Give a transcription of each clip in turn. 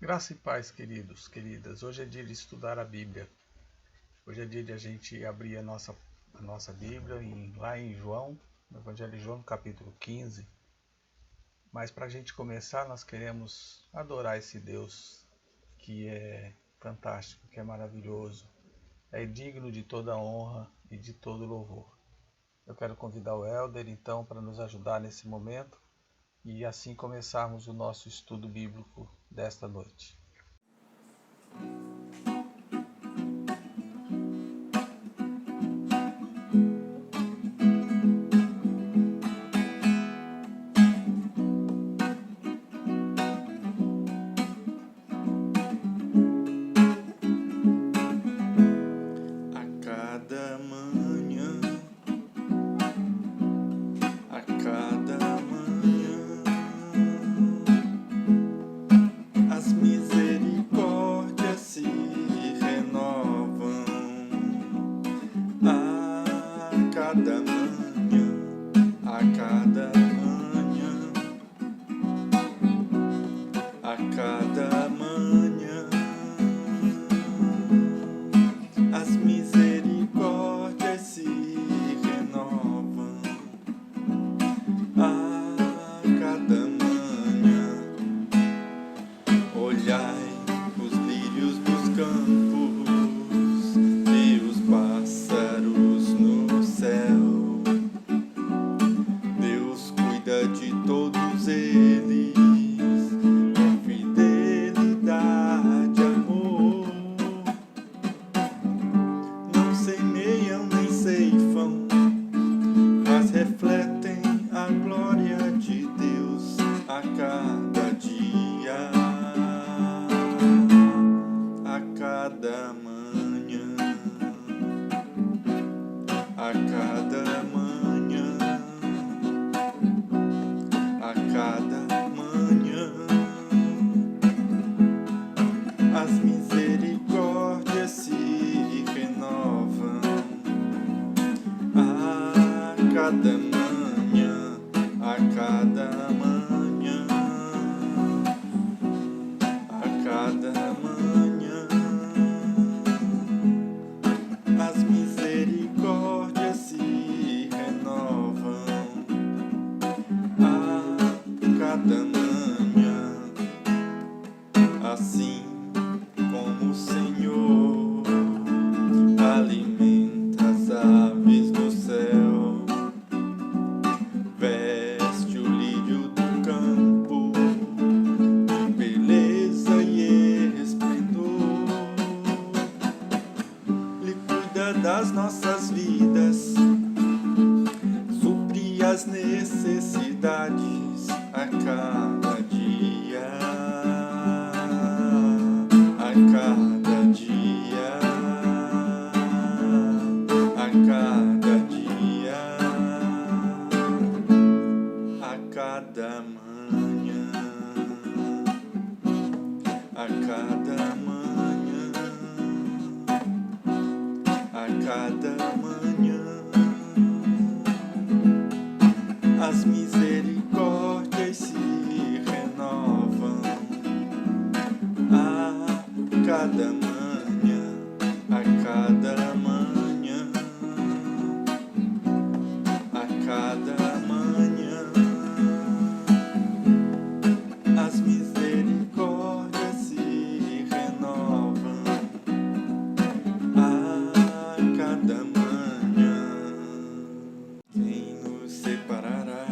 Graça e paz, queridos, queridas. Hoje é dia de estudar a Bíblia. Hoje é dia de a gente abrir a nossa Bíblia lá em João, no Evangelho de João, no capítulo 15. Mas para a gente começar, nós queremos adorar esse Deus que é fantástico, que é maravilhoso, é digno de toda honra e de todo louvor. Eu quero convidar o Helder, então, para nos ajudar nesse momento e assim começarmos o nosso estudo bíblico desta noite. Das nossas vidas, suprir as necessidades a cada dia, a cada dia, a cada dia, a cada manhã, a cada manhã, a cada manhã, as misericórdias se renovam. A cada manhã, a cada manhã, a cada manhã, as misericórdias se renovam. Cada manhã, quem nos separará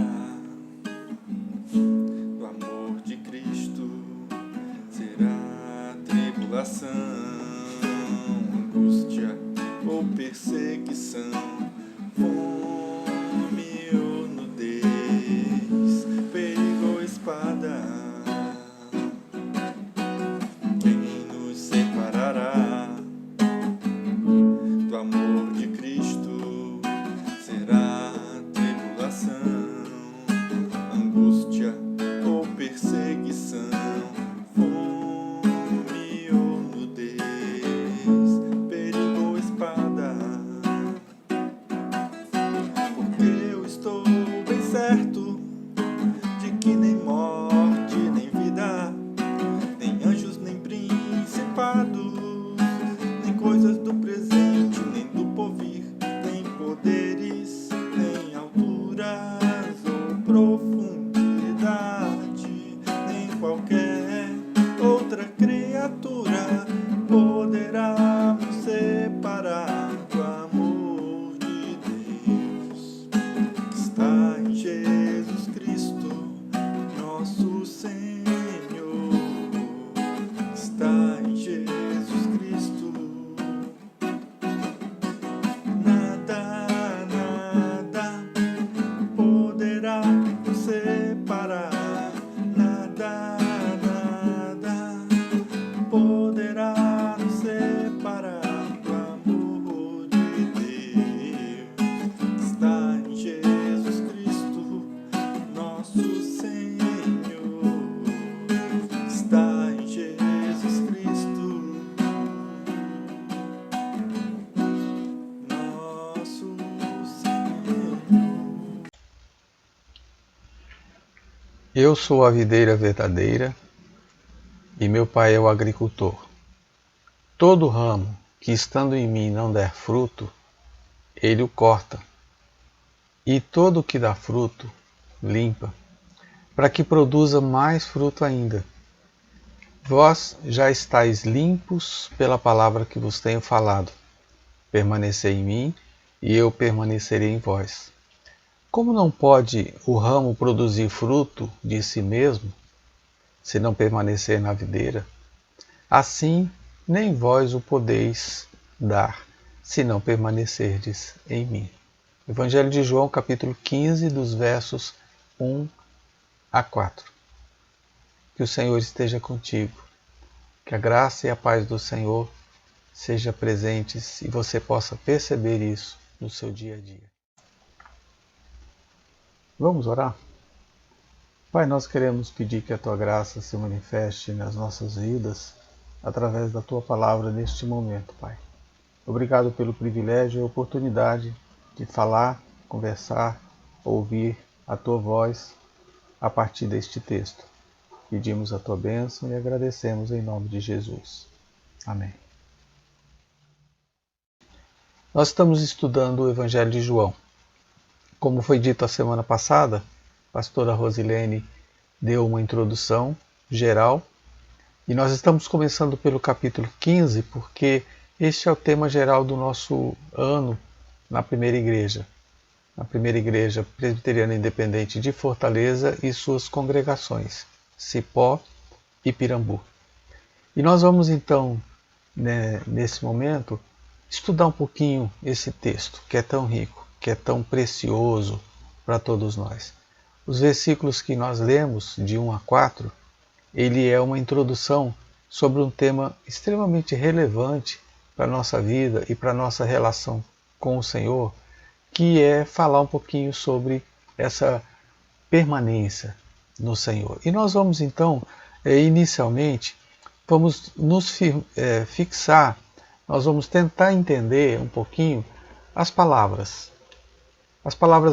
Jesus Cristo, nosso Senhor, está em Jesus Cristo. Nada, nada poderá nos separar. Nada, nada poderá nos separar do amor de Deus. Está em Jesus Cristo, nosso Senhor. Está em Jesus Cristo, nosso Senhor. Eu sou a videira verdadeira e meu Pai é o agricultor. Todo ramo que estando em mim não der fruto, ele o corta, e todo o que dá fruto, limpa, para que produza mais fruto ainda. Vós já estáis limpos pela palavra que vos tenho falado. Permanecei em mim, e eu permanecerei em vós. Como não pode o ramo produzir fruto de si mesmo, se não permanecer na videira, assim nem vós o podeis dar, se não permanecerdes em mim. Evangelho de João, capítulo 15, dos versos 1 a 4. Que o Senhor esteja contigo, que a graça e a paz do Senhor sejam presentes e você possa perceber isso no seu dia a dia. Vamos orar? Pai, nós queremos pedir que a Tua graça se manifeste nas nossas vidas através da Tua palavra neste momento, Pai. Obrigado pelo privilégio e a oportunidade de falar, conversar, ouvir a Tua voz a partir deste texto. Pedimos a Tua bênção e agradecemos em nome de Jesus. Amém. Nós estamos estudando o Evangelho de João. Como foi dito a semana passada, a pastora Rosilene deu uma introdução geral e nós estamos começando pelo capítulo 15 porque este é o tema geral do nosso ano na primeira igreja presbiteriana independente de Fortaleza e suas congregações, Cipó e Pirambu. E nós vamos então, nesse momento, estudar um pouquinho esse texto que é tão rico, que é tão precioso para todos nós. Os versículos que nós lemos, de 1 a 4, ele é uma introdução sobre um tema extremamente relevante para a nossa vida e para a nossa relação com o Senhor, que é falar um pouquinho sobre essa permanência no Senhor. E nós vamos então, inicialmente, vamos nos fixar, nós vamos tentar entender um pouquinho as palavras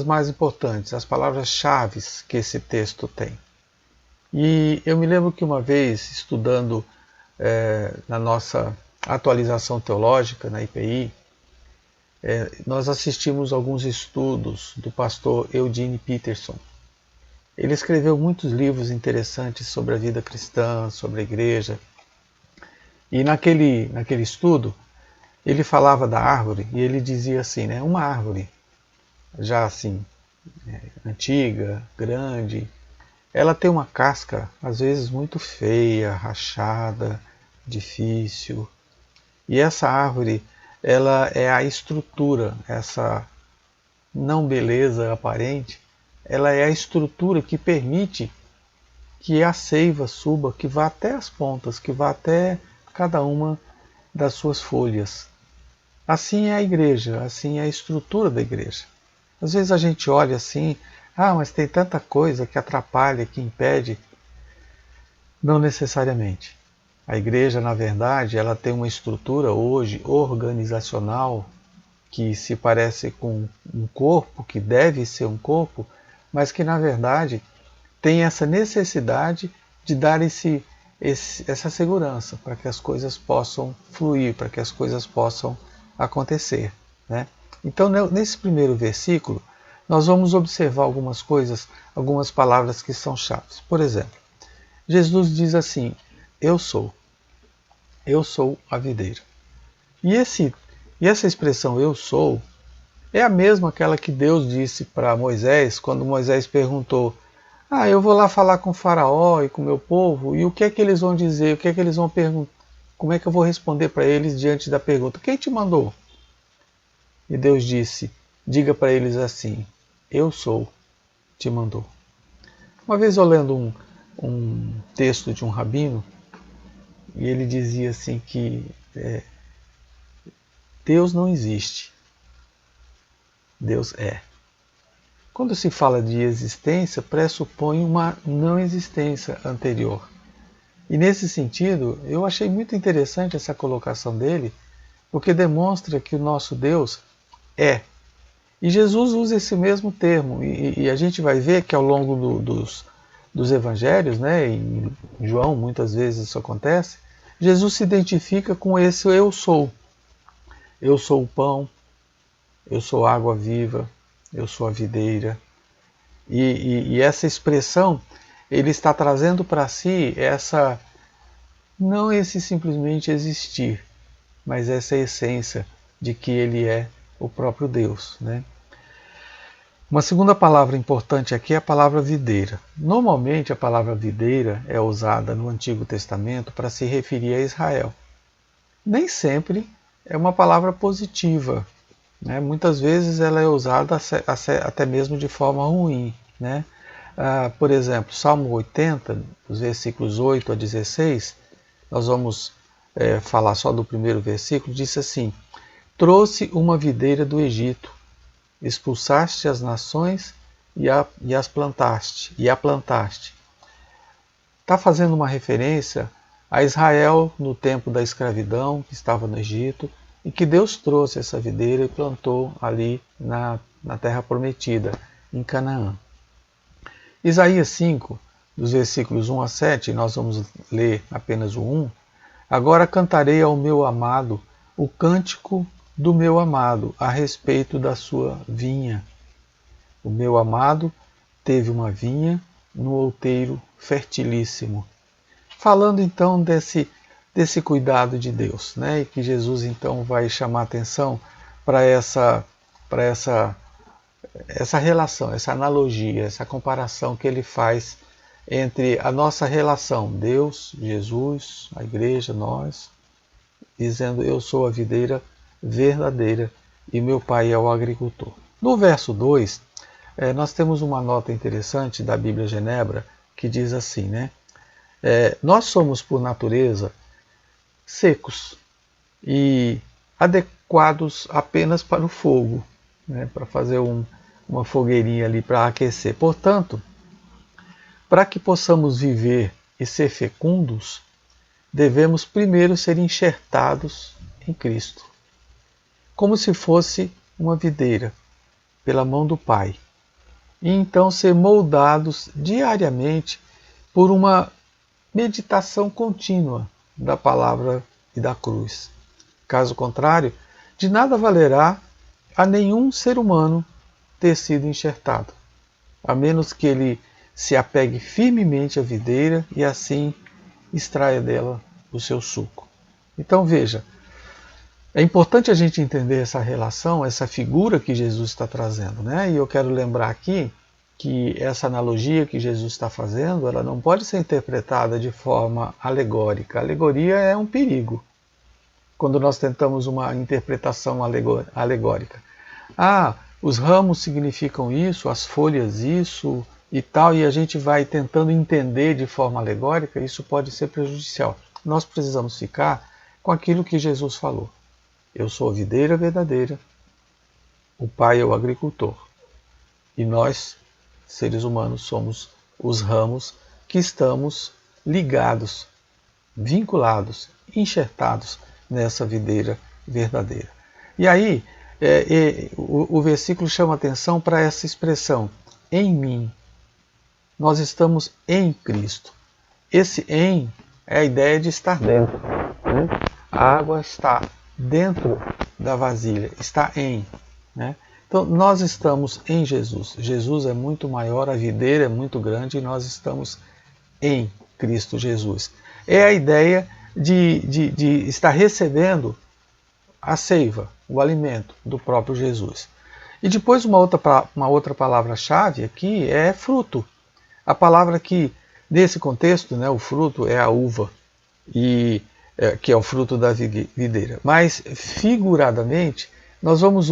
mais importantes, as palavras-chave que esse texto tem. E eu me lembro que uma vez, estudando na nossa atualização teológica, na IPI, nós assistimos alguns estudos do pastor Eugene Peterson. Ele escreveu muitos livros interessantes sobre a vida cristã, sobre a igreja. E naquele estudo, ele falava da árvore e ele dizia assim, uma árvore já assim, antiga, grande, ela tem uma casca às vezes muito feia, rachada, difícil. E essa árvore, ela é a estrutura, essa não beleza aparente, ela é a estrutura que permite que a seiva suba, que vá até as pontas, que vá até cada uma das suas folhas. Assim é a igreja, assim é a estrutura da igreja. Às vezes a gente olha assim, mas tem tanta coisa que atrapalha, que impede. Não necessariamente. A igreja, na verdade, ela tem uma estrutura hoje organizacional que se parece com um corpo, que deve ser um corpo, mas que na verdade tem essa necessidade de dar essa segurança para que as coisas possam fluir, para que as coisas possam acontecer. Então, nesse primeiro versículo, nós vamos observar algumas coisas, algumas palavras que são chaves. Por exemplo, Jesus diz assim, eu sou a videira. E essa expressão eu sou, é a mesma aquela que Deus disse para Moisés, quando Moisés perguntou: eu vou lá falar com o faraó e com o meu povo, e o que é que eles vão dizer, o que é que eles vão perguntar, como é que eu vou responder para eles diante da pergunta? Quem te mandou? E Deus disse: diga para eles assim: eu sou, te mandou. Uma vez eu lendo um texto de um rabino, e ele dizia assim que Deus não existe, Deus é. Quando se fala de existência, pressupõe uma não existência anterior. E nesse sentido, eu achei muito interessante essa colocação dele, porque demonstra que o nosso Deus é. E Jesus usa esse mesmo termo, e a gente vai ver que ao longo dos evangelhos, né, em João muitas vezes isso acontece, Jesus se identifica com esse eu sou. Eu sou o pão, eu sou a água viva, eu sou a videira. E essa expressão, ele está trazendo para si não esse simplesmente existir, mas essa essência de que ele é o próprio Deus, né? Uma segunda palavra importante aqui é a palavra videira. Normalmente a palavra videira é usada no Antigo Testamento para se referir a Israel. Nem sempre é uma palavra positiva, né? Muitas vezes ela é usada até mesmo de forma ruim, né? Por exemplo, Salmo 80, os versículos 8 a 16, nós vamos falar só do primeiro versículo, diz assim: trouxe uma videira do Egito, expulsaste as nações e a plantaste. Está fazendo uma referência a Israel no tempo da escravidão, que estava no Egito, e que Deus trouxe essa videira e plantou ali na terra prometida, em Canaã. Isaías 5, dos versículos 1 a 7, nós vamos ler apenas o 1. Agora cantarei ao meu amado o cântico do meu amado a respeito da sua vinha. O meu amado teve uma vinha no outeiro fertilíssimo. Falando então desse cuidado de Deus, né? E que Jesus então vai chamar atenção para essa relação, essa analogia, essa comparação que ele faz entre a nossa relação, Deus, Jesus, a igreja, nós, dizendo: eu sou a videira verdadeira e meu pai é o agricultor. No verso 2, nós temos uma nota interessante da Bíblia Genebra que diz assim, né? Nós somos por natureza secos e adequados apenas para o fogo, né? Para fazer uma fogueirinha ali para aquecer. Portanto, para que possamos viver e ser fecundos, devemos primeiro ser enxertados em Cristo, como se fosse uma videira, pela mão do Pai, e então ser moldados diariamente por uma meditação contínua da palavra e da cruz. Caso contrário, de nada valerá a nenhum ser humano ter sido enxertado, a menos que ele se apegue firmemente à videira e assim extraia dela o seu suco. Então veja, é importante a gente entender essa relação, essa figura que Jesus está trazendo, né? E eu quero lembrar aqui que essa analogia que Jesus está fazendo, ela não pode ser interpretada de forma alegórica. A alegoria é um perigo, quando nós tentamos uma interpretação alegórica. Os ramos significam isso, as folhas isso e tal, e a gente vai tentando entender de forma alegórica, isso pode ser prejudicial. Nós precisamos ficar com aquilo que Jesus falou. Eu sou a videira verdadeira, o Pai é o agricultor, e nós, seres humanos, somos os ramos que estamos ligados, vinculados, enxertados nessa videira verdadeira. E aí, o versículo chama atenção para essa expressão, em mim. Nós estamos em Cristo. Esse em é a ideia de estar dentro, né? A água está dentro da vasilha, está em, né? Então nós estamos em Jesus. Jesus é muito maior, a videira é muito grande e nós estamos em Cristo Jesus. É a ideia de estar recebendo a seiva, o alimento do próprio Jesus. E depois uma outra palavra-chave aqui é fruto. A palavra que, nesse contexto, né, o fruto é a uva, que é o fruto da videira. Mas, figuradamente, nós vamos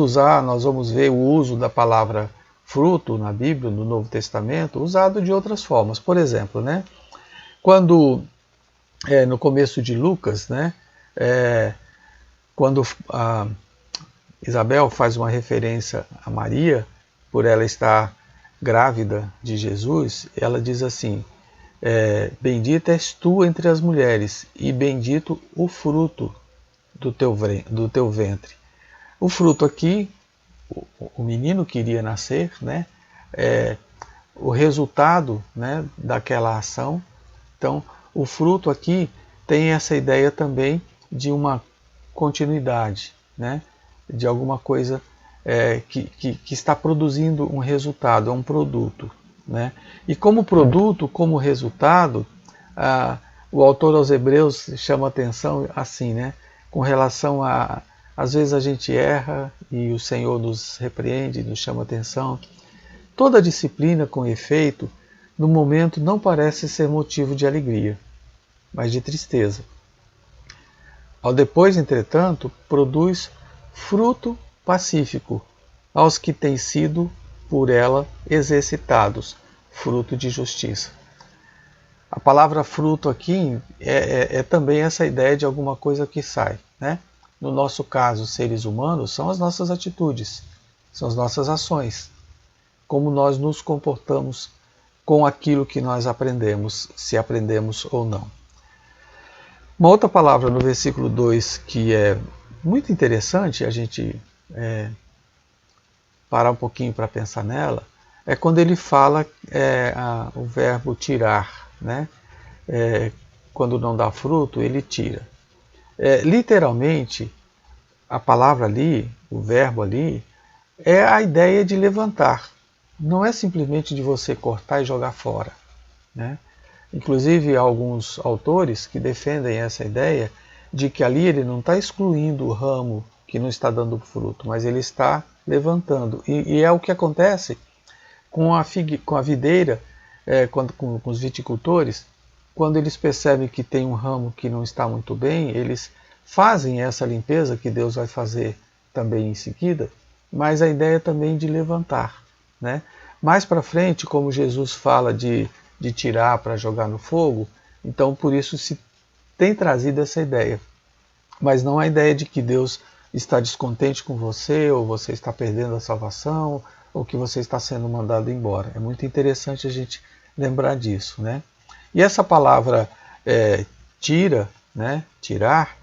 ver o uso da palavra fruto na Bíblia, no Novo Testamento, usado de outras formas. Por exemplo, né, quando, no começo de Lucas, né, quando a Isabel faz uma referência a Maria, por ela estar grávida de Jesus, ela diz assim, bendita és tu entre as mulheres, e bendito o fruto do teu ventre. O fruto aqui, o menino que iria nascer, né, o resultado, né, daquela ação. Então, o fruto aqui tem essa ideia também de uma continuidade, né, de alguma coisa que está produzindo um resultado, é um produto. Né? E como produto, como resultado, o autor aos Hebreus chama atenção assim, né, com relação a, às vezes a gente erra e o Senhor nos repreende, nos chama atenção. Toda disciplina com efeito, no momento não parece ser motivo de alegria, mas de tristeza. Ao depois, entretanto, produz fruto pacífico aos que têm sido por ela exercitados, fruto de justiça. A palavra fruto aqui é também essa ideia de alguma coisa que sai. Né? No nosso caso, seres humanos, são as nossas atitudes, são as nossas ações, como nós nos comportamos com aquilo que nós aprendemos, se aprendemos ou não. Uma outra palavra no versículo 2 que é muito interessante a gente parar um pouquinho para pensar nela, é quando ele fala o verbo tirar. Né? Quando não dá fruto, ele tira. Literalmente, a palavra ali, o verbo ali, é a ideia de levantar. Não é simplesmente de você cortar e jogar fora. Né? Inclusive, há alguns autores que defendem essa ideia de que ali ele não está excluindo o ramo que não está dando fruto, mas ele está levantando. E é o que acontece com a videira, com os viticultores, quando eles percebem que tem um ramo que não está muito bem, eles fazem essa limpeza que Deus vai fazer também em seguida, mas a ideia também de levantar. Né? Mais para frente, como Jesus fala de tirar para jogar no fogo, então por isso se tem trazido essa ideia. Mas não a ideia de que Deus está descontente com você, ou você está perdendo a salvação, ou que você está sendo mandado embora. É muito interessante a gente lembrar disso. Né? E essa palavra tira, né, tirar,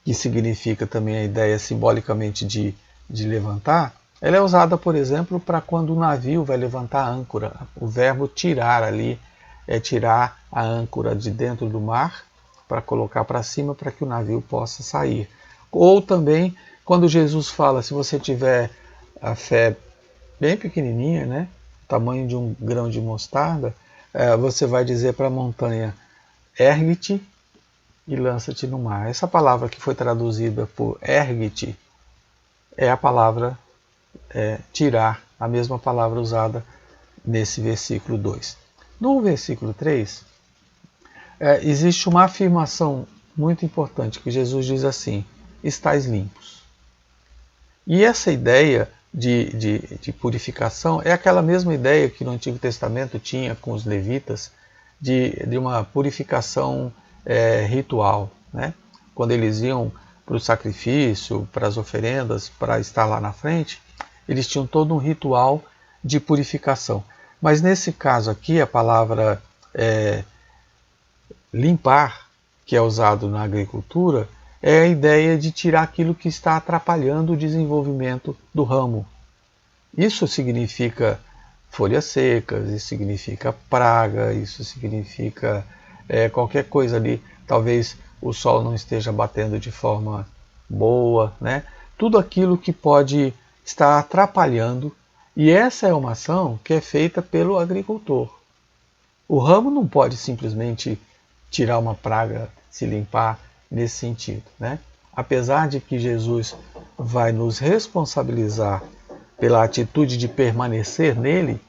que significa também a ideia simbolicamente de levantar, ela é usada, por exemplo, para quando o navio vai levantar a âncora. O verbo tirar ali é tirar a âncora de dentro do mar para colocar para cima para que o navio possa sair. Ou também quando Jesus fala, se você tiver a fé bem pequenininha, né, tamanho de um grão de mostarda, você vai dizer para a montanha, ergue-te e lança-te no mar. Essa palavra que foi traduzida por ergue-te é a palavra tirar, a mesma palavra usada nesse versículo 2. No versículo 3, existe uma afirmação muito importante, que Jesus diz assim, estais limpos. E essa ideia de purificação é aquela mesma ideia que no Antigo Testamento tinha com os levitas, de uma purificação ritual. Né? Quando eles iam para o sacrifício, para as oferendas, para estar lá na frente, eles tinham todo um ritual de purificação. Mas nesse caso aqui, a palavra limpar, que é usado na agricultura, é a ideia de tirar aquilo que está atrapalhando o desenvolvimento do ramo. Isso significa folhas secas, isso significa praga, isso significa qualquer coisa ali. Talvez o sol não esteja batendo de forma boa, né? Tudo aquilo que pode estar atrapalhando. E essa é uma ação que é feita pelo agricultor. O ramo não pode simplesmente tirar uma praga, se limpar nesse sentido. Né? Apesar de que Jesus vai nos responsabilizar pela atitude de permanecer nele,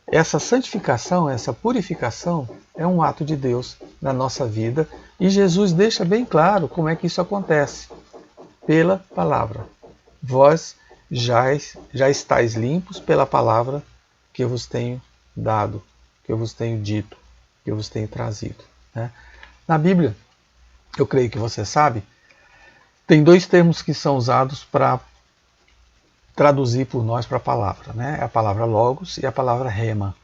essa santificação, essa purificação é um ato de Deus na nossa vida, e Jesus deixa bem claro como é que isso acontece. Pela palavra. Vós já estáis limpos pela palavra que eu vos tenho dado, que eu vos tenho dito, que eu vos tenho trazido. Né? Na Bíblia, eu creio que você sabe, tem dois termos que são usados para traduzir por nós para a palavra. Né? A palavra logos e a palavra rema.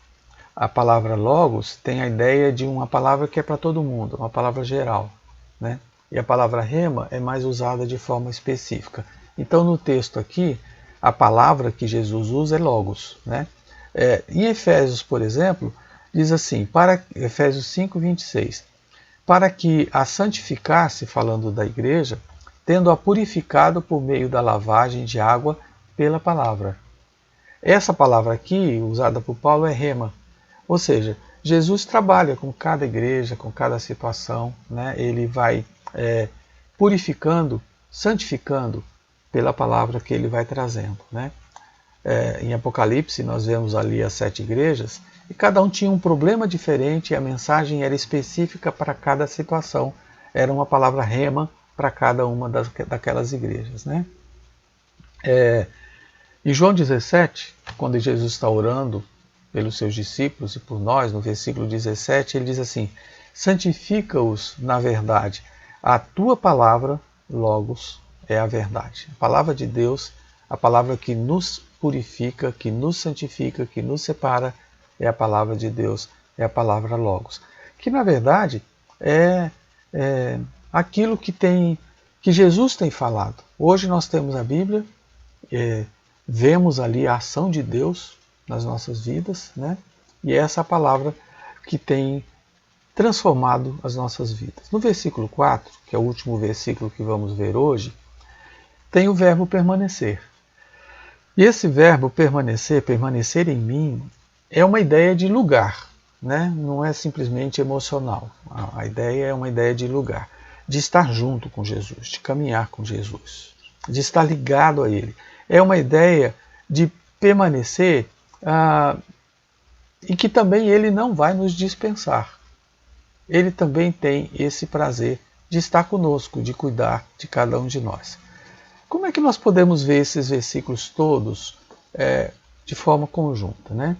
A palavra logos tem a ideia de uma palavra que é para todo mundo, uma palavra geral. Né? E a palavra rema é mais usada de forma específica. Então, no texto aqui, a palavra que Jesus usa é logos. Né? Em Efésios, por exemplo, diz assim, Efésios 5, 26, para que a santificasse, falando da igreja, tendo-a purificado por meio da lavagem de água pela palavra. Essa palavra aqui, usada por Paulo, é rema. Ou seja, Jesus trabalha com cada igreja, com cada situação. Né? Ele vai purificando, santificando pela palavra que ele vai trazendo. Né? Em Apocalipse, nós vemos ali as 7 igrejas, e cada um tinha um problema diferente, e a mensagem era específica para cada situação. Era uma palavra rema para cada uma daquelas igrejas. Né? Em João 17, quando Jesus está orando pelos seus discípulos e por nós, no versículo 17, ele diz assim, santifica-os na verdade. A tua palavra, logos, é a verdade. A palavra de Deus, a palavra que nos purifica, que nos santifica, que nos separa, é a palavra de Deus, é a palavra logos. Que na verdade é aquilo que Jesus tem falado. Hoje nós temos a Bíblia, vemos ali a ação de Deus nas nossas vidas, né? E é essa palavra que tem transformado as nossas vidas. No versículo 4, que é o último versículo que vamos ver hoje, tem o verbo permanecer. E esse verbo permanecer, permanecer em mim, é uma ideia de lugar, né? Não é simplesmente emocional. A ideia é uma ideia de lugar, de estar junto com Jesus, de caminhar com Jesus, de estar ligado a Ele. É uma ideia de permanecer e que também Ele não vai nos dispensar. Ele também tem esse prazer de estar conosco, de cuidar de cada um de nós. Como é que nós podemos ver esses versículos todos de forma conjunta? Né?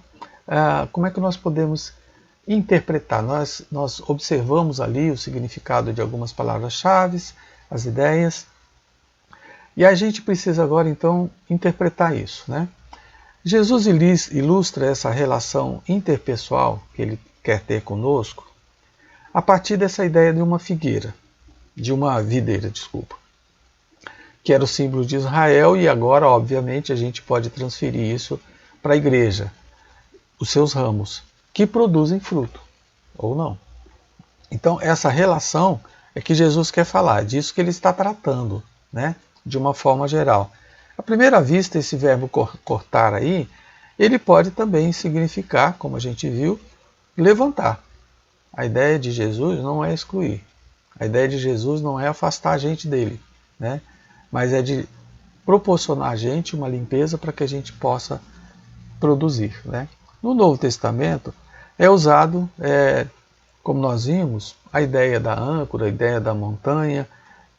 Como é que nós podemos interpretar? Nós observamos ali o significado de algumas palavras-chave, as ideias, e a gente precisa agora então interpretar isso. Né? Jesus ilustra essa relação interpessoal que ele quer ter conosco a partir dessa ideia de uma figueira, de uma videira, desculpa, que era o símbolo de Israel, e agora, obviamente, a gente pode transferir isso para a igreja, os seus ramos, que produzem fruto, ou não. Então, essa relação é que Jesus quer falar, disso que ele está tratando, né, de uma forma geral. À primeira vista, esse verbo cortar aí, ele pode também significar, como a gente viu, levantar. A ideia de Jesus não é excluir. A ideia de Jesus não é afastar a gente dele, né? Mas é de proporcionar a gente uma limpeza para que a gente possa produzir. Né? No Novo Testamento é usado, como nós vimos, a ideia da âncora, a ideia da montanha,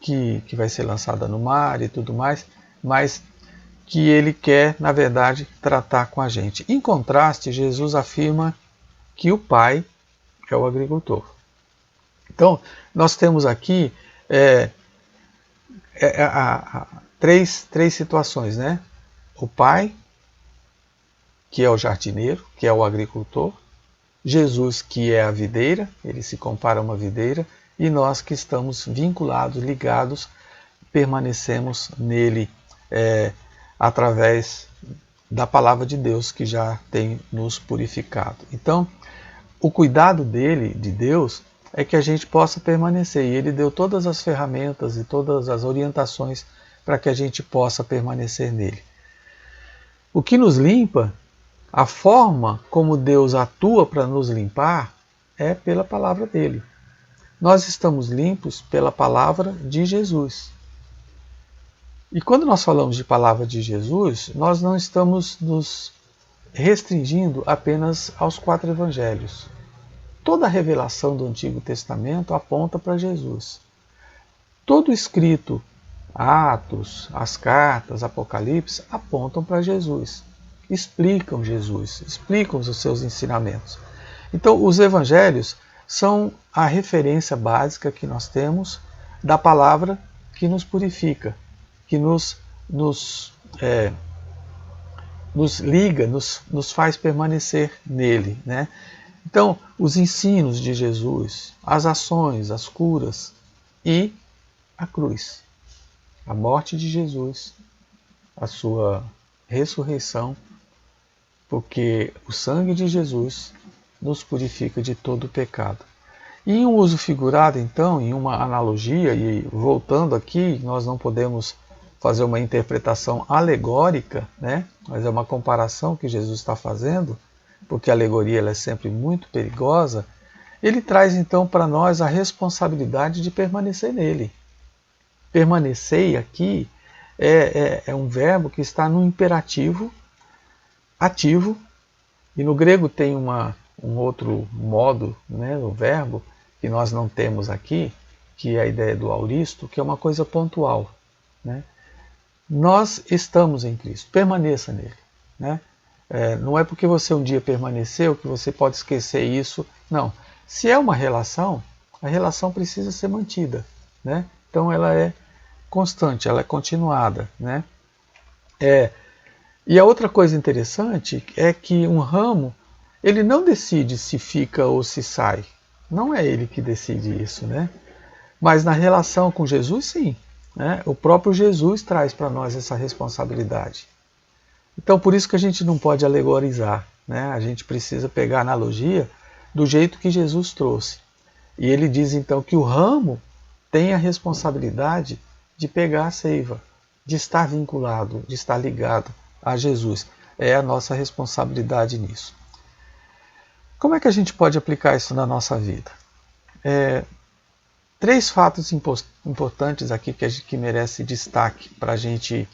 que vai ser lançada no mar e tudo mais, mas que ele quer, na verdade, tratar com a gente. Em contraste, Jesus afirma que o Pai é o agricultor. Então, nós temos aqui três situações, né? O Pai, que é o jardineiro, que é o agricultor, Jesus, que é a videira, ele se compara a uma videira, e nós que estamos vinculados, ligados, permanecemos nele através da palavra de Deus que já tem nos purificado. Então, o cuidado de Deus, é que a gente possa permanecer. E ele deu todas as ferramentas e todas as orientações para que a gente possa permanecer nele. O que nos limpa, a forma como Deus atua para nos limpar, é pela palavra dele. Nós estamos limpos pela palavra de Jesus. E quando nós falamos de palavra de Jesus, nós não estamos nos restringindo apenas aos 4 evangelhos. Toda a revelação do Antigo Testamento aponta para Jesus. Todo escrito, Atos, as cartas, Apocalipse, apontam para Jesus. Explicam Jesus, explicam os seus ensinamentos. Então, os evangelhos são a referência básica que nós temos da palavra que nos purifica, que nos liga, nos faz permanecer nele, né? Então, os ensinos de Jesus, as ações, as curas e a cruz, a morte de Jesus, a sua ressurreição, porque o sangue de Jesus nos purifica de todo o pecado. E em um uso figurado, então, em uma analogia, e voltando aqui, nós não podemos fazer uma interpretação alegórica, né? Mas é uma comparação que Jesus está fazendo, porque a alegoria ela é sempre muito perigosa. Ele traz então para nós a responsabilidade de permanecer nele. Permanecer aqui é um verbo que está no imperativo ativo, e no grego tem um outro modo, né, o verbo, que nós não temos aqui, que é a ideia do auristo, que é uma coisa pontual, né? Nós estamos em Cristo, permaneça nele, né? Não é porque você um dia permaneceu que você pode esquecer isso, não. Se é uma relação, a relação precisa ser mantida, né? Então ela é constante, ela é continuada, né? E a outra coisa interessante é que um ramo, ele não decide se fica ou se sai. Não é ele que decide isso, né? Mas na relação com Jesus, sim, né? O próprio Jesus traz para nós essa responsabilidade. Então, por isso que a gente não pode alegorizar, né? A gente precisa pegar a analogia do jeito que Jesus trouxe. E ele diz então que o ramo tem a responsabilidade de pegar a seiva, de estar vinculado, de estar ligado a Jesus. É a nossa responsabilidade nisso. Como é que a gente pode aplicar isso na nossa vida? 3 fatos importantes aqui que merece destaque para a gente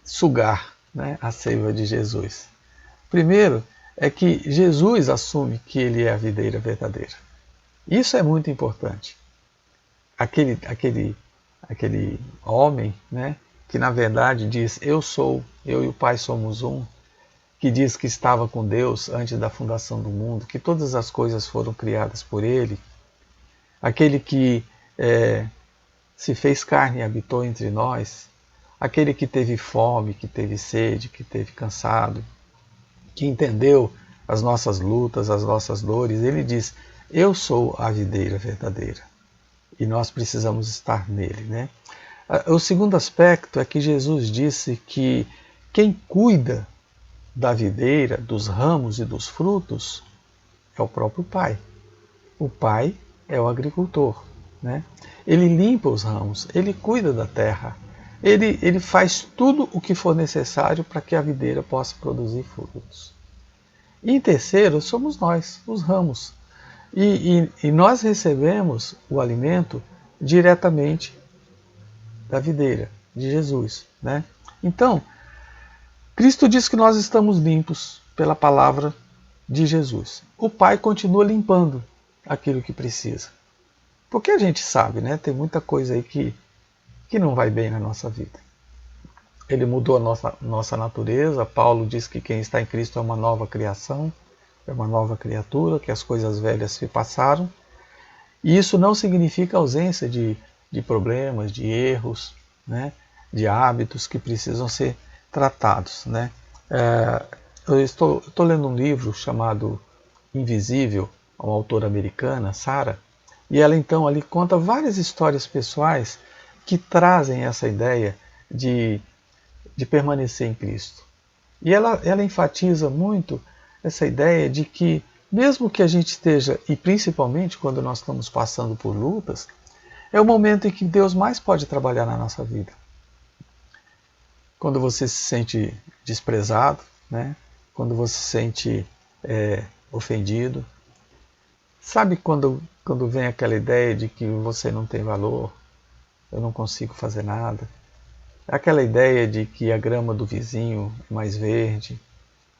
sugar, né, a seiva de Jesus. Primeiro é que Jesus assume que ele é a videira verdadeira. Isso é muito importante. Aquele homem, né, que na verdade diz, eu e o Pai somos um, que diz que estava com Deus antes da fundação do mundo, que todas as coisas foram criadas por ele, aquele que se fez carne e habitou entre nós, aquele que teve fome, que teve sede, que teve cansado, que entendeu as nossas lutas, as nossas dores, ele diz, eu sou a videira verdadeira. E nós precisamos estar nele, né? O segundo aspecto é que Jesus disse que quem cuida da videira, dos ramos e dos frutos, é o próprio Pai. O Pai é o agricultor, né? Ele limpa os ramos, ele cuida da terra, ele faz tudo o que for necessário para que a videira possa produzir frutos. E em terceiro, somos nós, os ramos. E nós recebemos o alimento diretamente da videira, de Jesus, né? Então, Cristo diz que nós estamos limpos pela palavra de Jesus. O Pai continua limpando aquilo que precisa. Porque a gente sabe, né? Tem muita coisa aí que não vai bem na nossa vida. Ele mudou a nossa natureza. Paulo diz que quem está em Cristo é uma nova criação, é uma nova criatura, que as coisas velhas se passaram. E isso não significa ausência de problemas, de erros, né? De hábitos que precisam ser tratados, né? Eu estou lendo um livro chamado Invisível, uma autora americana, Sarah, e ela então ali conta várias histórias pessoais que trazem essa ideia de permanecer em Cristo. E ela enfatiza muito essa ideia de que mesmo que a gente esteja, e principalmente quando nós estamos passando por lutas, é o momento em que Deus mais pode trabalhar na nossa vida. Quando você se sente desprezado, né? Quando você se sente ofendido. Sabe quando vem aquela ideia de que você não tem valor, eu não consigo fazer nada. É aquela ideia de que a grama do vizinho é mais verde.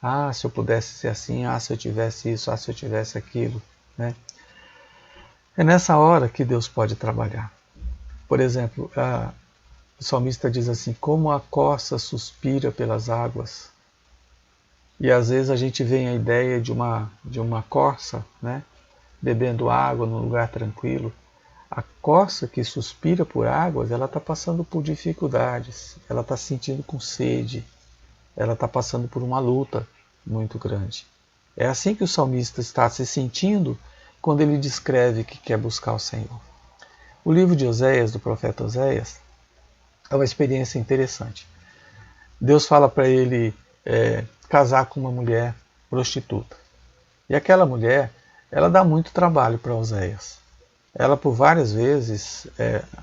Ah, se eu pudesse ser assim, ah, se eu tivesse isso, ah, se eu tivesse aquilo, né? É nessa hora que Deus pode trabalhar. Por exemplo, o salmista diz assim, como a corça suspira pelas águas. E às vezes a gente vem a ideia de uma corça, né, bebendo água num lugar tranquilo. A corça que suspira por águas, ela está passando por dificuldades, ela está sentindo com sede, ela está passando por uma luta muito grande. É assim que o salmista está se sentindo quando ele descreve que quer buscar o Senhor. O livro de Oséias, do profeta Oséias, é uma experiência interessante. Deus fala para ele casar com uma mulher prostituta. E aquela mulher, ela dá muito trabalho para Oséias. Ela por várias vezes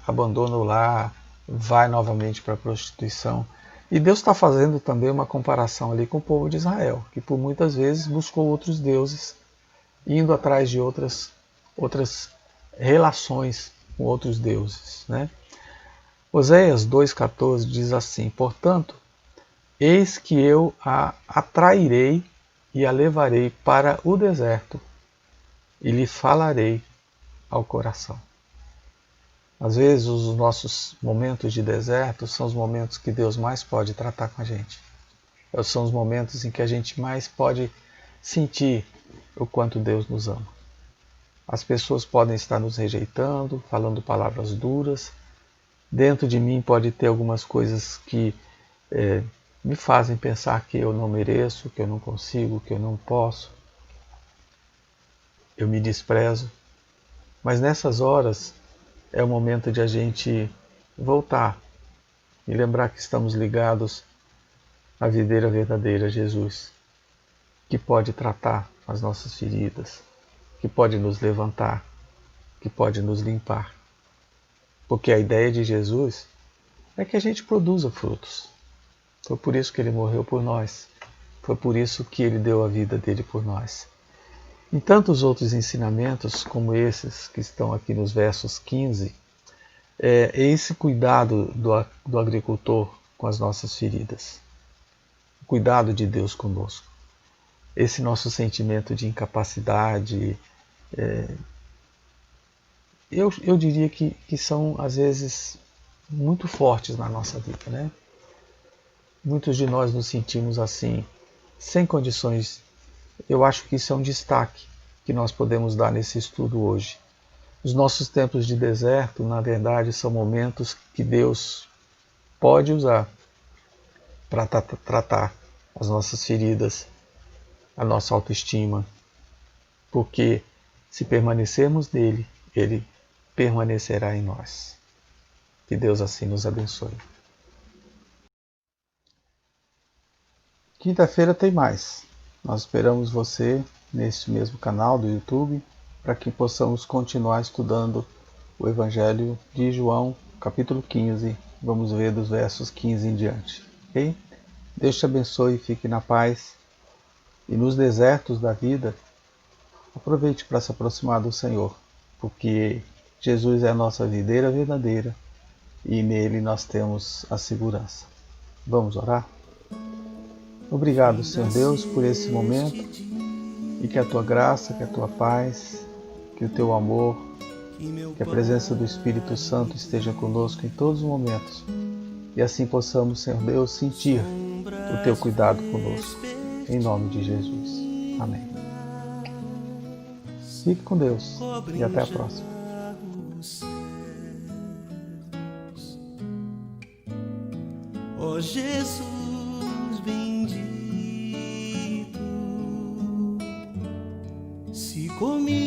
abandona o lar, vai novamente para a prostituição. E Deus está fazendo também uma comparação ali com o povo de Israel, que por muitas vezes buscou outros deuses, indo atrás de outras relações com outros deuses, né? Oséias 2,14 diz assim, portanto, eis que eu a atrairei e a levarei para o deserto e lhe falarei ao coração. Às vezes os nossos momentos de deserto são os momentos que Deus mais pode tratar com a gente. São os momentos em que a gente mais pode sentir o quanto Deus nos ama. As pessoas podem estar nos rejeitando, falando palavras duras. Dentro de mim pode ter algumas coisas que me fazem pensar que eu não mereço, que eu não consigo, que eu não posso. Eu me desprezo. Mas nessas horas é o momento de a gente voltar e lembrar que estamos ligados à videira verdadeira, Jesus, que pode tratar as nossas feridas, que pode nos levantar, que pode nos limpar. Porque a ideia de Jesus é que a gente produza frutos. Foi por isso que ele morreu por nós. Foi por isso que ele deu a vida dele por nós. Em tantos outros ensinamentos, como esses que estão aqui nos versos 15, é esse cuidado do agricultor com as nossas feridas. O cuidado de Deus conosco. Esse nosso sentimento de incapacidade, eu diria que são, às vezes, muito fortes na nossa vida, né? Muitos de nós nos sentimos assim, sem condições. Eu acho que isso é um destaque que nós podemos dar nesse estudo hoje. Os nossos tempos de deserto, na verdade, são momentos que Deus pode usar para tratar as nossas feridas, a nossa autoestima, porque se permanecermos nele, ele permanecerá em nós. Que Deus assim nos abençoe. Quinta-feira tem mais. Nós esperamos você neste mesmo canal do YouTube para que possamos continuar estudando o Evangelho de João, capítulo 15. Vamos ver dos versos 15 em diante. Ok? Deus te abençoe e fique na paz. E nos desertos da vida, aproveite para se aproximar do Senhor, porque Jesus é a nossa videira verdadeira e nele nós temos a segurança. Vamos orar? Obrigado, Senhor Deus, por esse momento e que a tua graça, que a tua paz, que o teu amor, que a presença do Espírito Santo esteja conosco em todos os momentos e assim possamos, Senhor Deus, sentir o teu cuidado conosco. Em nome de Jesus. Amém. Fique com Deus e até a próxima. Ó Jesus bendito, se comigo